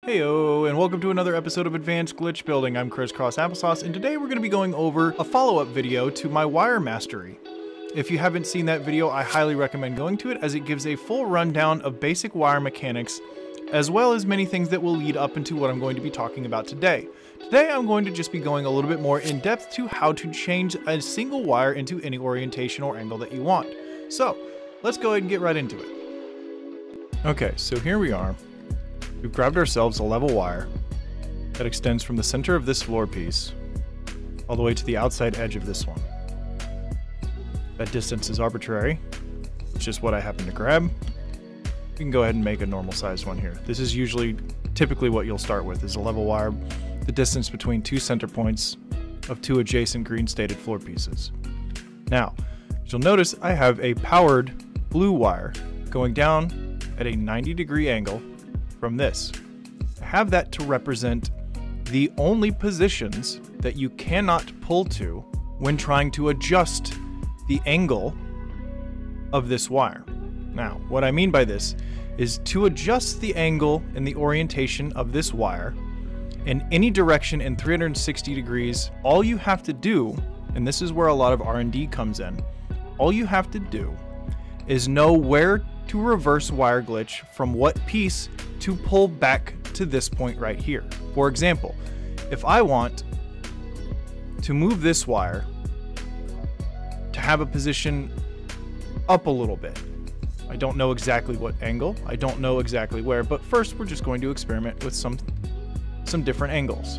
Heyo, and welcome to another episode of Advanced Glitch Building. I'm Crisscross Applesauce, and today we're going to be going over a follow-up video to my wire mastery. If you haven't seen that video, I highly recommend going to it, as it gives a full rundown of basic wire mechanics, as well as many things that will lead up into what I'm going to be talking about today. Today I'm going to just be going a little bit more in depth to how to change a single wire into any orientation or angle that you want. So, let's go ahead and get right into it. Okay, so here we are. We've grabbed ourselves a level wire that extends from the center of this floor piece all the way to the outside edge of this one. That distance is arbitrary. It's just what I happen to grab. We can go ahead and make a normal sized one here. This is typically what you'll start with, is a level wire, the distance between two center points of two adjacent green stated floor pieces. Now, you'll notice I have a powered blue wire going down at a 90-degree angle from this. I have that to represent the only positions that you cannot pull to when trying to adjust the angle of this wire. Now, what I mean by this is to adjust the angle and the orientation of this wire in any direction in 360 degrees, all you have to do, and this is where a lot of R&D comes in, all you have to do is know where to reverse wire glitch from what piece to pull back to this point right here. For example, if I want to move this wire to have a position up a little bit, I don't know exactly what angle, I don't know exactly where, but first we're just going to experiment with some different angles.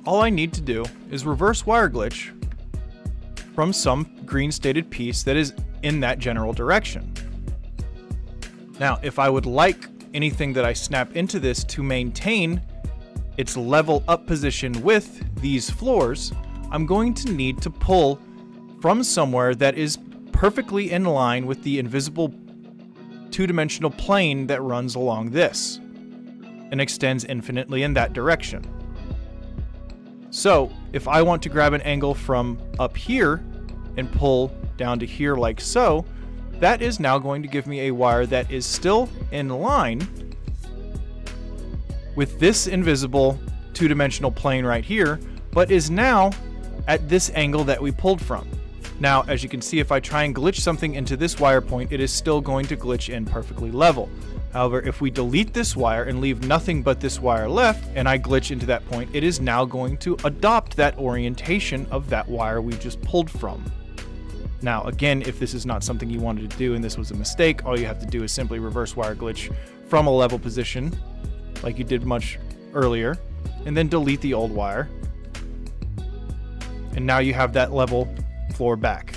All I need to do is reverse wire glitch from some green stated piece that is in that general direction. Now, if I would like anything that I snap into this to maintain its level up position with these floors, I'm going to need to pull from somewhere that is perfectly in line with the invisible two-dimensional plane that runs along this and extends infinitely in that direction. So, if I want to grab an angle from up here and pull down to here like so, that is now going to give me a wire that is still in line with this invisible two-dimensional plane right here, but is now at this angle that we pulled from. Now, as you can see, if I try and glitch something into this wire point, it is still going to glitch in perfectly level. However, if we delete this wire and leave nothing but this wire left, and I glitch into that point, it is now going to adopt that orientation of that wire we just pulled from. Now, again, if this is not something you wanted to do and this was a mistake, all you have to do is simply reverse wire glitch from a level position, like you did much earlier, and then delete the old wire. And now you have that level floor back.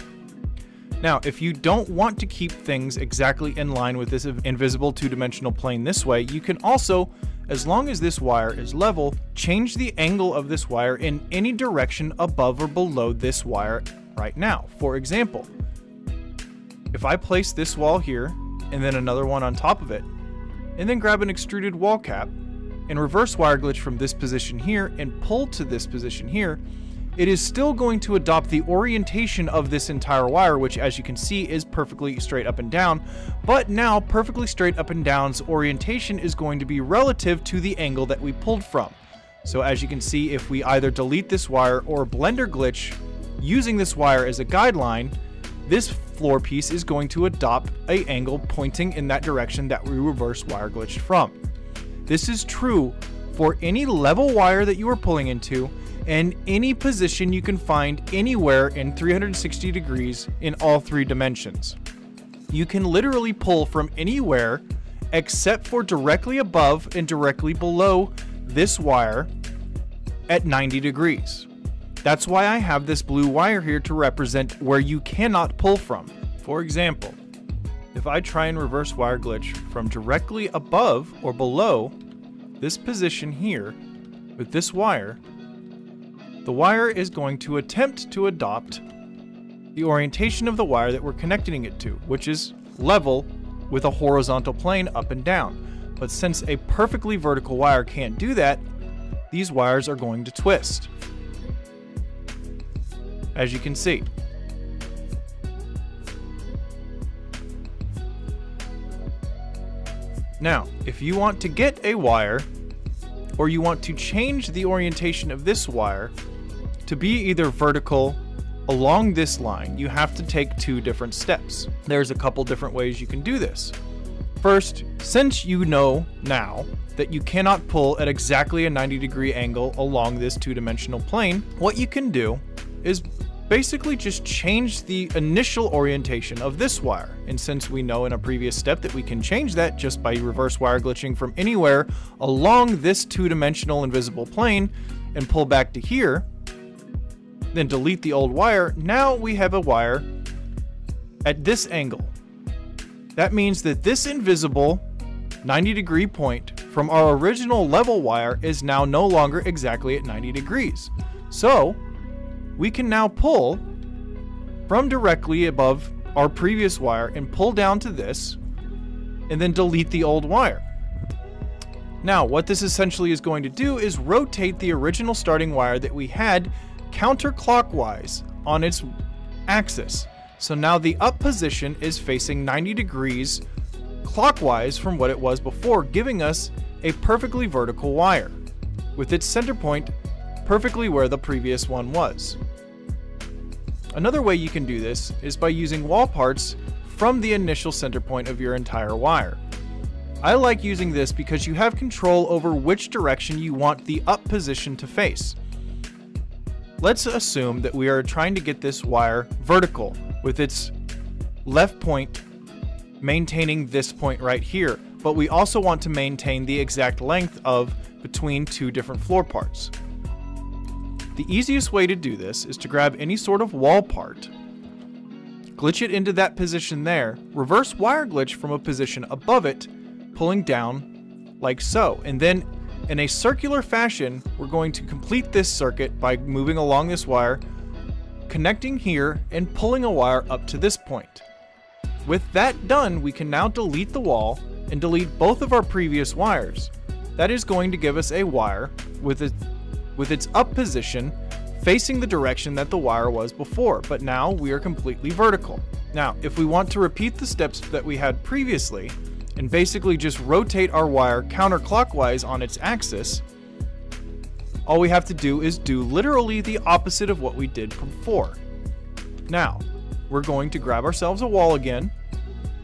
Now, if you don't want to keep things exactly in line with this invisible two-dimensional plane this way, you can also, as long as this wire is level, change the angle of this wire in any direction above or below this wire right now. For example, if I place this wall here and then another one on top of it, and then grab an extruded wall cap and reverse wire glitch from this position here and pull to this position here, it is still going to adopt the orientation of this entire wire, which, as you can see, is perfectly straight up and down. But now perfectly straight up and down's orientation is going to be relative to the angle that we pulled from. So as you can see, if we either delete this wire or blender glitch using this wire as a guideline, this floor piece is going to adopt an angle pointing in that direction that we reverse wire glitched from. This is true for any level wire that you are pulling into, and any position you can find anywhere in 360 degrees in all three dimensions. You can literally pull from anywhere except for directly above and directly below this wire at 90 degrees. That's why I have this blue wire here to represent where you cannot pull from. For example, if I try and reverse wire glitch from directly above or below this position here with this wire, the wire is going to attempt to adopt the orientation of the wire that we're connecting it to, which is level with a horizontal plane up and down. But since a perfectly vertical wire can't do that, these wires are going to twist, as you can see. Now, if you want to get a wire, or you want to change the orientation of this wire to be either vertical along this line, you have to take 2 different steps. There's a couple different ways you can do this. First, since you know now that you cannot pull at exactly a 90-degree angle along this 2-dimensional plane, what you can do is basically just change the initial orientation of this wire. And since we know in a previous step that we can change that just by reverse wire glitching from anywhere along this 2-dimensional invisible plane and pull back to here, then delete the old wire, now we have a wire at this angle. That means that this invisible 90-degree point from our original level wire is now no longer exactly at 90 degrees. So we can now pull from directly above our previous wire and pull down to this and then delete the old wire. Now, what this essentially is going to do is rotate the original starting wire that we had counterclockwise on its axis. So now the up position is facing 90 degrees clockwise from what it was before, giving us a perfectly vertical wire with its center point perfectly where the previous one was. Another way you can do this is by using wall parts from the initial center point of your entire wire. I like using this because you have control over which direction you want the up position to face. Let's assume that we are trying to get this wire vertical with its left point maintaining this point right here, but we also want to maintain the exact length of between 2 different floor parts. The easiest way to do this is to grab any sort of wall part, glitch it into that position there, reverse wire glitch from a position above it, pulling down like so, and then in a circular fashion, we're going to complete this circuit by moving along this wire, connecting here, and pulling a wire up to this point. With that done, we can now delete the wall and delete both of our previous wires. That is going to give us a wire with its up position facing the direction that the wire was before, but now we are completely vertical. Now, if we want to repeat the steps that we had previously, and basically just rotate our wire counterclockwise on its axis, all we have to do is do literally the opposite of what we did before. Now, we're going to grab ourselves a wall again,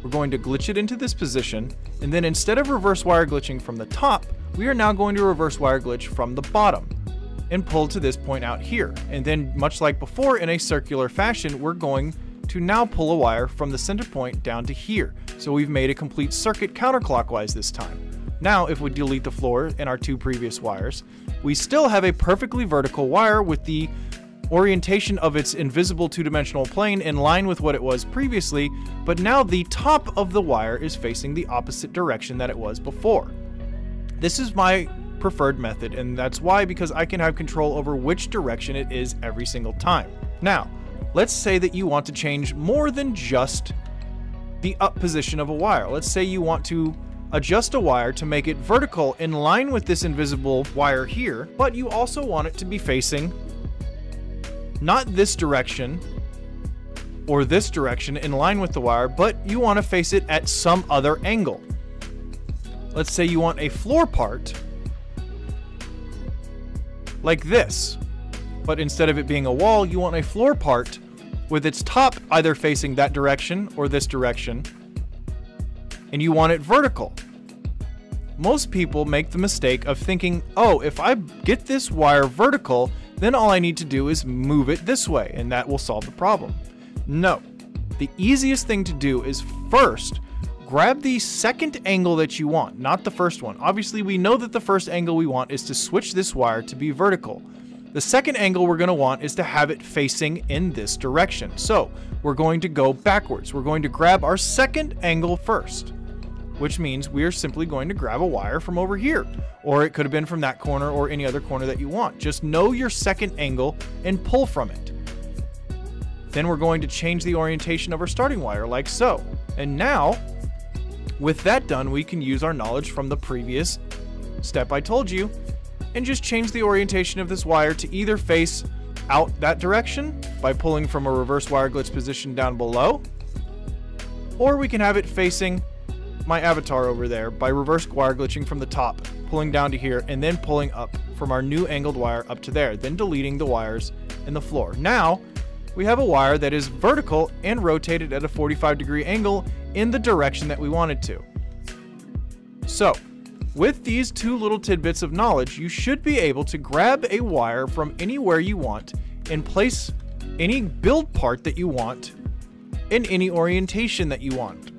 we're going to glitch it into this position, and then instead of reverse wire glitching from the top, we are now going to reverse wire glitch from the bottom and pull to this point out here. And then, much like before, in a circular fashion, we're going to now pull a wire from the center point down to here. So we've made a complete circuit counterclockwise this time. Now, if we delete the floor and our 2 previous wires, we still have a perfectly vertical wire with the orientation of its invisible 2-dimensional plane in line with what it was previously, but now the top of the wire is facing the opposite direction that it was before. This is my preferred method, and that's why, because I can have control over which direction it is every single time. Now, let's say that you want to change more than just the up position of a wire. Let's say you want to adjust a wire to make it vertical in line with this invisible wire here, but you also want it to be facing not this direction or this direction in line with the wire, but you want to face it at some other angle. Let's say you want a floor part like this, but instead of it being a wall, you want a floor part with its top either facing that direction or this direction, and you want it vertical. Most people make the mistake of thinking, oh, if I get this wire vertical, then all I need to do is move it this way, and that will solve the problem. No. The easiest thing to do is first grab the second angle that you want, not the first one. Obviously, we know that the first angle we want is to switch this wire to be vertical. The second angle we're going to want is to have it facing in this direction. So we're going to go backwards. We're going to grab our second angle first, which means we are simply going to grab a wire from over here, or it could have been from that corner or any other corner that you want. Just know your second angle and pull from it. Then we're going to change the orientation of our starting wire like so. And now, with that done, we can use our knowledge from the previous step I told you and just change the orientation of this wire to either face out that direction by pulling from a reverse wire glitch position down below, or we can have it facing my avatar over there by reverse wire glitching from the top, pulling down to here, and then pulling up from our new angled wire up to there, then deleting the wires in the floor. Now, we have a wire that is vertical and rotated at a 45-degree angle in the direction that we want it to. So, with these two little tidbits of knowledge, you should be able to grab a wire from anywhere you want and place any build part that you want in any orientation that you want.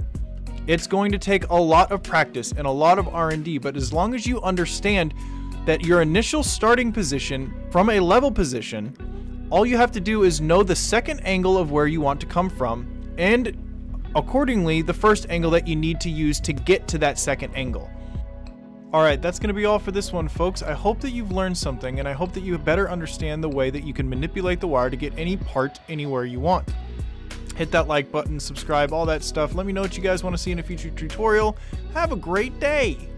It's going to take a lot of practice and a lot of R&D, but as long as you understand that your initial starting position from a level position, all you have to do is know the second angle of where you want to come from, and accordingly, the first angle that you need to use to get to that second angle. Alright, that's going to be all for this one, folks. I hope that you've learned something, and I hope that you better understand the way that you can manipulate the wire to get any part anywhere you want. Hit that like button, subscribe, all that stuff. Let me know what you guys want to see in a future tutorial. Have a great day!